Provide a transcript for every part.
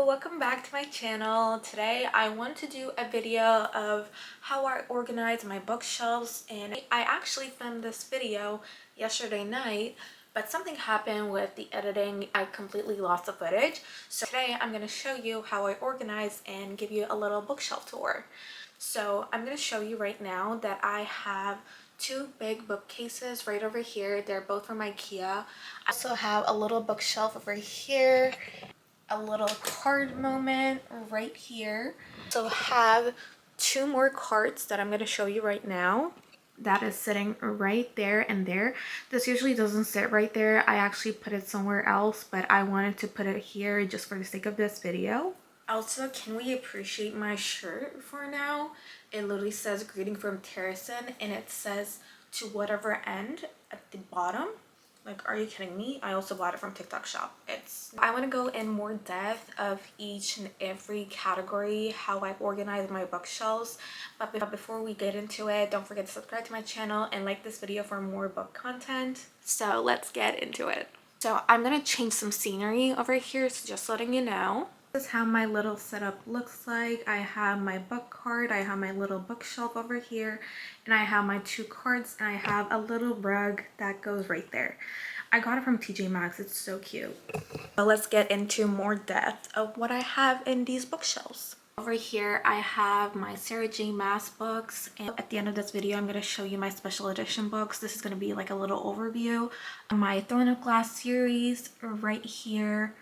welcome back to my channel. Today I want to do a video of how I organize my bookshelves, and I actually filmed this video yesterday night, but something happened with the editing. I completely lost the footage. So today I'm going to show you how I organize and give you a little bookshelf tour. So I'm going to show you right now that I have two big bookcases right over here. They're both from IKEA. I also have a little bookshelf over here, a little card moment right here. So have two more cards that I'm going to show you right now. That is sitting right there and there. This usually doesn't sit right there. I actually put it somewhere else, but I wanted to put it here just for the sake of this video. Also, can we appreciate my shirt for now? It literally says greeting from Terracin, and it says to whatever end at the bottom. Like, are you kidding me? I also bought it from TikTok shop. I want to go in more depth of each and every category, how I organize my bookshelves. But before we get into it, don't forget to subscribe to my channel and like this video for more book content. So let's get into it. So I'm going to change some scenery over here, so just letting you know. This is how my little setup looks like. I have my book card, I have my little bookshelf over here, and I have my two cards, and I have a little rug that goes right there. I got it from TJ Maxx. It's so cute. So let's get into more depth of what I have in these bookshelves. Over here I have my Sarah J Maas books, and at the end of this video I'm going to show you my special edition books. This is going to be like a little overview. My Throne of Glass series right here.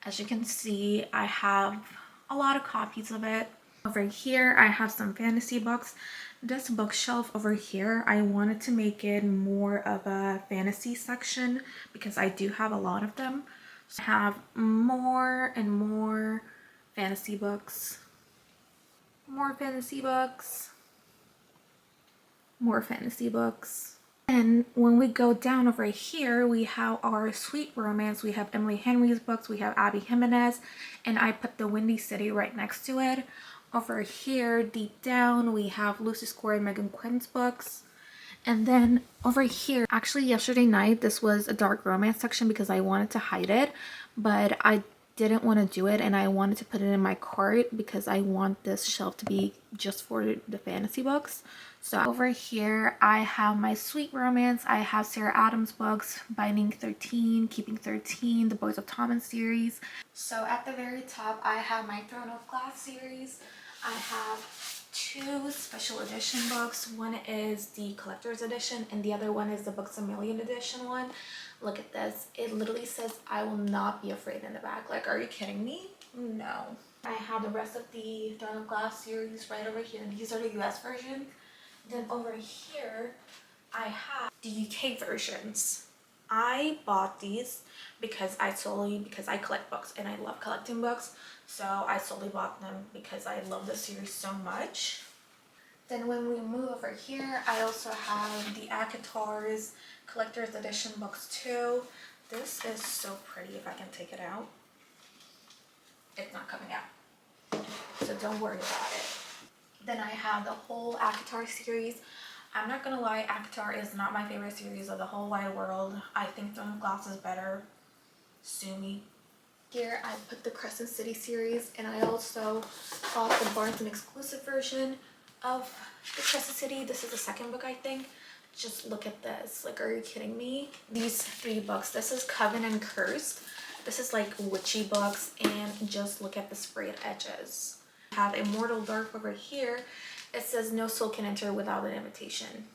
As you can see, I have a lot of copies of it. Over here, I have some fantasy books. This bookshelf over here, I wanted to make it more of a fantasy section because I do have a lot of them. So I have more and more fantasy books. More fantasy books. More fantasy books. And when we go down over here, we have our sweet romance. We have Emily Henry's books, we have Abby Jimenez, and I put the Windy City right next to it. Over here, deep down, we have Lucy Score and Megan Quinn's books. And then over here, actually yesterday night, this was a dark romance section because I wanted to hide it, but I didn't want to do it, and I wanted to put it in my cart because I want this shelf to be just for the fantasy books. So over here I have my sweet romance. I have Sarah Adams books, Binding 13, Keeping 13, the Boys of Thomas series. So at the very top I have my Throne of Glass series. I have two special edition books. One is the collector's edition and the other one is the Books A Million edition one. Look at this. It literally says I will not be afraid in the back. Like, are you kidding me? No. I have the rest of the Throne of Glass series right over here. These are the US version. Then over here I have the UK versions. I bought these because I collect books and I love collecting books. So I solely bought them because I love the series so much. Then when we move over here, I also have the ACOTAR's Collector's Edition books too. This is so pretty. If I can take it out. It's not coming out, so don't worry about it. Then I have the whole ACOTAR series. I'm not gonna lie, ACOTAR is not my favorite series of the whole wide world. I think Throne of Glass is better. Sue me. Here I put the Crescent City series, and I also bought the Barnes & exclusive version of the Crescent City. This is the second book, I think. Just look at this. Like, are you kidding me? These three books. This is Coven and Cursed. This is like witchy books, and just look at the sprayed edges. I have Immortal Dark over here. It says no soul can enter without an invitation.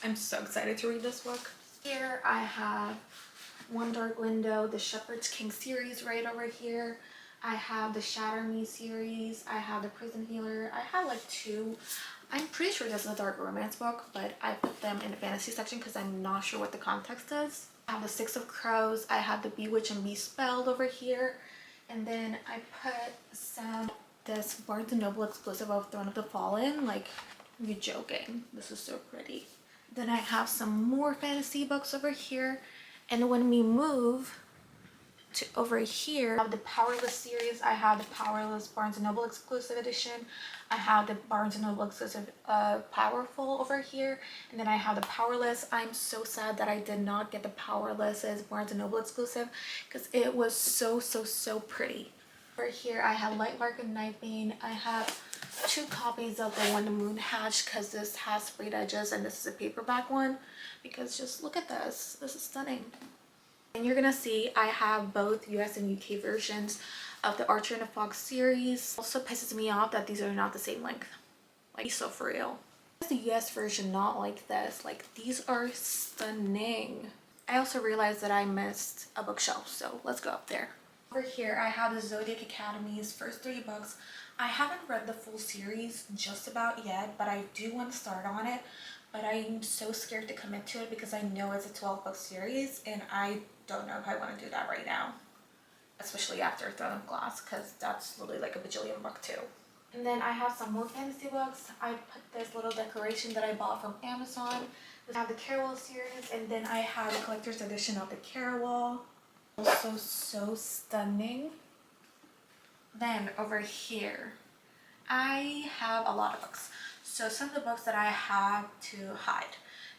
I'm so excited to read this book. Here I have One Dark Window, the Shepherd's King series right over here. I have the Shatter Me series. I have the Prison Healer. I have like two. I'm pretty sure this is a dark romance book, but I put them in the fantasy section because I'm not sure what the context is. I have the Six of Crows. I have the Bewitched and Bespelled over here. And then I put this Barnes & Noble exclusive of Throne of the Fallen. Like, you're joking. This is so pretty. Then I have some more fantasy books over here. And when we move to over here, I have the Powerless series. I have the Powerless Barnes & Noble exclusive edition. I have the Barnes & Noble exclusive Powerful over here. And then I have the Powerless. I'm so sad that I did not get the Powerless as Barnes & Noble exclusive because it was so pretty. Over here I have Light Market Night Bean. I have 2 copies of the When the Moon Hatched because this has sprayed edges and this is a paperback one, because just look at this. This is stunning. And you're gonna see I have both US and UK versions of the Archer and the Fox series. Also pisses me off that these are not the same length. Like, so for real. Why is the US version not like this? Like, these are stunning. I also realized that I missed a bookshelf, so let's go up there. Over here I have the Zodiac Academy's first 3 books. I haven't read the full series just about yet, but I do want to start on it. But I'm so scared to commit to it because I know it's a 12-book series and I don't know if I want to do that right now. Especially after Throne of Glass, because that's literally like a bajillion book too. And then I have some more fantasy books. I put this little decoration that I bought from Amazon. I have the Carawell series, and then I have a collector's edition of the Carawell. Also so stunning. Then over here, I have a lot of books. So some of the books that I have to hide.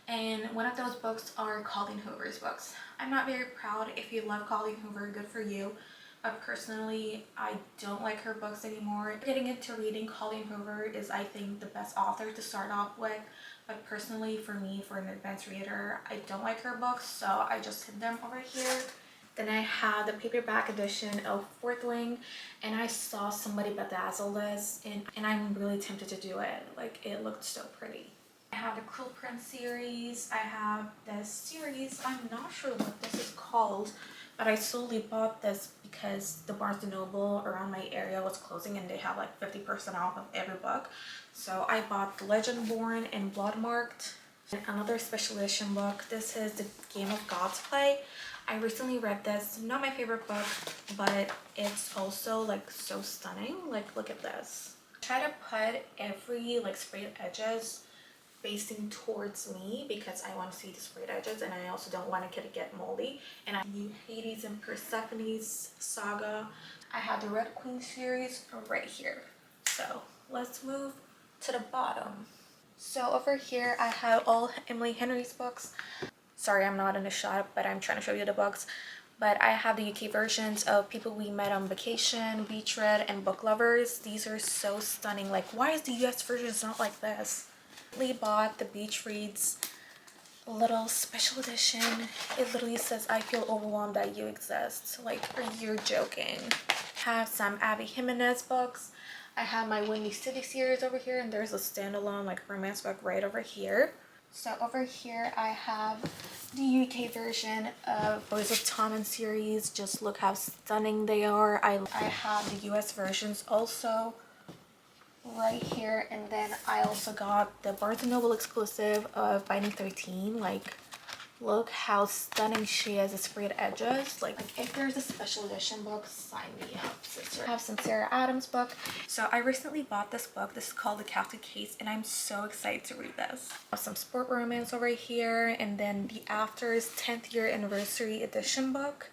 And one of those books are Colleen Hoover's books. I'm not very proud. If you love Colleen Hoover, good for you. But personally, I don't like her books anymore. Getting into reading Colleen Hoover is, I think, the best author to start off with. But personally, for me, for an advanced reader, I don't like her books, so I just hid them over here. Then I have the paperback edition of Fourth Wing, and I saw somebody bedazzle this, and I'm really tempted to do it. Like, it looked so pretty. I have the Cruel Prince series. I have this series. I'm not sure what this is called, but I solely bought this because the Barnes & Noble around my area was closing and they have like 50% off of every book. So I bought The Legend Born and Bloodmarked. And another special edition book. This is The Game of God's Play. I recently read this. Not my favorite book, but it's also like so stunning. Like, look at this. I try to put every like sprayed edges facing towards me because I want to see the sprayed edges, and I also don't want it to get moldy. And I do Hades and Persephone's saga. I have the Red Queen series right here. So let's move to the bottom. So over here I have all Emily Henry's books. Sorry, I'm not in the shot, but I'm trying to show you the books. But I have the UK versions of People We Met on Vacation, Beach Read, and Book Lovers. These are so stunning. Like, why is the US version not like this? I bought the Beach Reads little special edition. It literally says, I feel overwhelmed that you exist. Like, you're joking. I have some Abby Jimenez books. I have my Windy City series over here, and there's a standalone like romance book right over here. So over here I have the UK version of Boys of Tommen series. Just look how stunning they are. I have the US versions also right here, and then I also got the Barnes & Noble exclusive of Binding 13. Like, look how stunning she is. The sprayed edges. Like if there's a special edition book, sign me up, sister. I have some Sarah Adams book. So I recently bought this book. This is called The Catholic Case, and I'm so excited to read this. I have some sport romance over here, and then the After's 10th year anniversary edition book.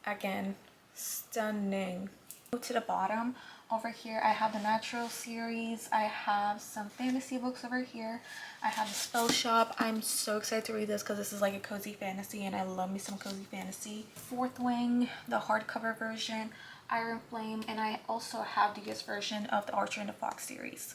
Again, stunning. Go to the bottom. Over here I have the Natural series. I have some fantasy books over here. I have the Spell Shop. I'm so excited to read this because this is like a cozy fantasy, and I love me some cozy fantasy. Fourth Wing, the hardcover version, Iron Flame, and I also have the US version of the Archer and the Fox series.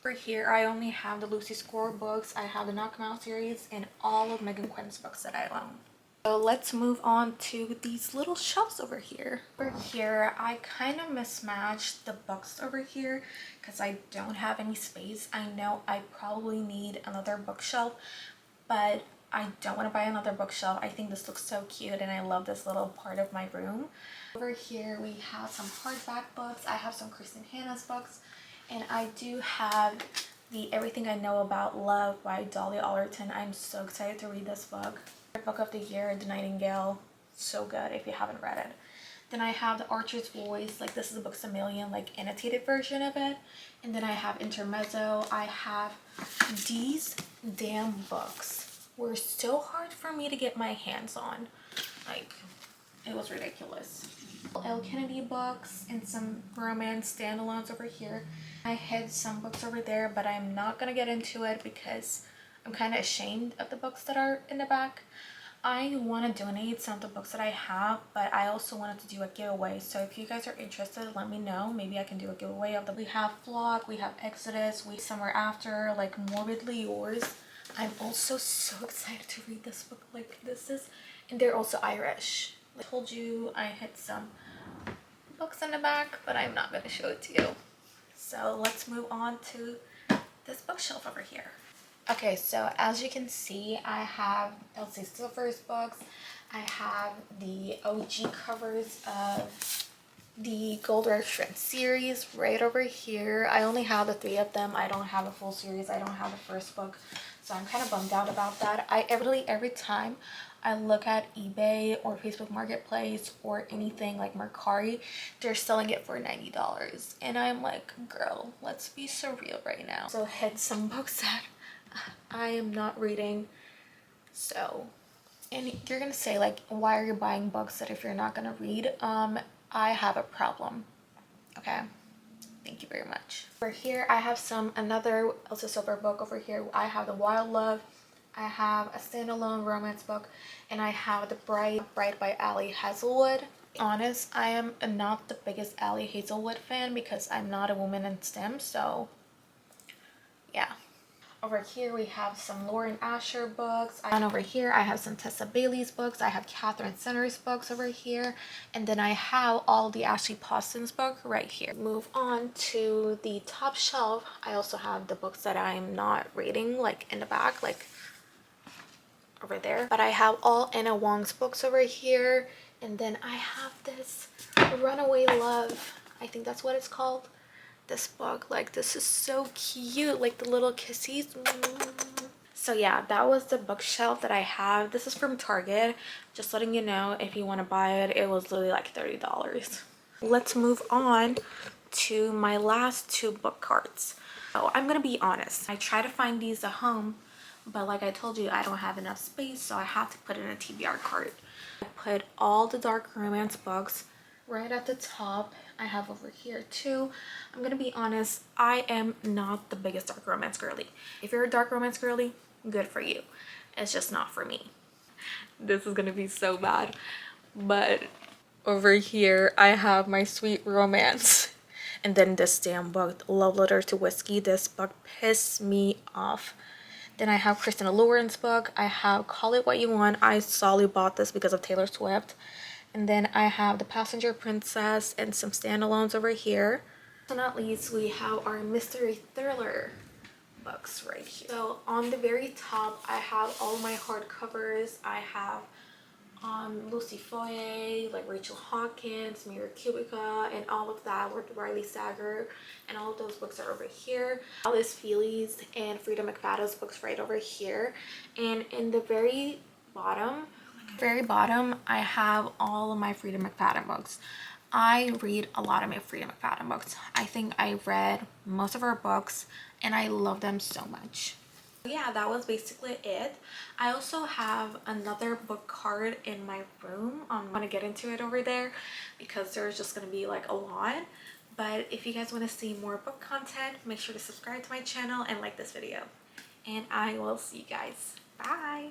Over here I only have the Lucy Score books. I have the Knock 'Em Out series and all of Megan Quinn's books that I own. So let's move on to these little shelves over here. Over here, I kind of mismatched the books over here because I don't have any space. I know I probably need another bookshelf, but I don't want to buy another bookshelf. I think this looks so cute and I love this little part of my room. Over here, we have some hardback books. I have some Kristen Hanna's books, and I do have the Everything I Know About Love by Dolly Alderton. I'm so excited to read this book. Book of the year, The Nightingale. So good if you haven't read it. Then I have The Archer's Voice. Like, this is a Books A Million like annotated version of it. And then I have Intermezzo. I have these damn books. Were so hard for me to get my hands on. Like, it was ridiculous. L. Kennedy books and some romance standalones over here. I hid some books over there, but I'm not gonna get into it because I'm kind of ashamed of the books that are in the back. I want to donate some of the books that I have, but I also wanted to do a giveaway. So if you guys are interested, let me know. Maybe I can do a giveaway of them. We have Flock, we have Exodus, we Somewhere After, like Morbidly Yours. I'm also so excited to read this book. Like this is, and they're also Irish. Like I told you, I had some books in the back, but I'm not going to show it to you. So let's move on to this bookshelf over here. Okay, so as you can see, I have Elsie Silver's books. I have the OG covers of the Gold Rush Shrimp series right over here. I only have the 3 of them. I don't have a full series. I don't have the first book, so I'm kind of bummed out about that. Every time I look at eBay or Facebook Marketplace or anything like Mercari, they're selling it for $90, and I'm like, girl, let's be surreal right now. So hit some books that I am not reading. So, and you're gonna say like, why are you buying books that if you're not gonna read? I have a problem. Okay, thank you very much. Over here I have another Elsa Silver book. Over here I have The Wild Love, I have a standalone romance book, and I have The Bride by Ali Hazelwood. To be honest, I am not the biggest Ali Hazelwood fan because I'm not a woman in STEM, so yeah. Over here we have some Lauren Asher books, and over here I have some Tessa Bailey's books. I have Catherine Center's books over here, and then I have all the Ashley Pauson's book right here. Move on to the top shelf. I also have the books that I'm not reading, like in the back, like over there. But I have all Anna Wong's books over here, and then I have this Runaway Love. I think that's what it's called. This book, like this is so cute, like the little kissies. So yeah, that was the bookshelf that I have. This is from Target, just letting you know if you want to buy it. It was literally like $30. Let's move on to my last 2 book carts. So I'm gonna be honest, I try to find these at home, but like I told you, I don't have enough space, so I have to put in a TBR cart. I put all the dark romance books right at the top. I have over here too. I'm gonna be honest, I am not the biggest dark romance girly. If you're a dark romance girly, good for you. It's just not for me. This is gonna be so bad. But over here I have my sweet romance. And then this damn book, Love Letter to Whiskey. This book pissed me off. Then I have Christina Lauren's book. I have Call It What You Want. I solely bought this because of Taylor Swift. And then I have The Passenger Princess and some standalones over here. So not least, we have our mystery thriller books right here. So on the very top, I have all my hardcovers. I have Lucy Foyer, like Rachel Hawkins, Mira Kubica, and all of that with Riley Sager, and all of those books are over here. Alice Feely's and Frida McFadden's books right over here. And in the very bottom, I have all of my Frida McFadden books. I read a lot of my Frida McFadden books. I think I read most of her books and I love them so much. Yeah, that was basically it. I also have another book card in my room. I'm gonna get into it over there because there's just gonna be like a lot. But if you guys want to see more book content, make sure to subscribe to my channel and like this video. And I will see you guys. Bye!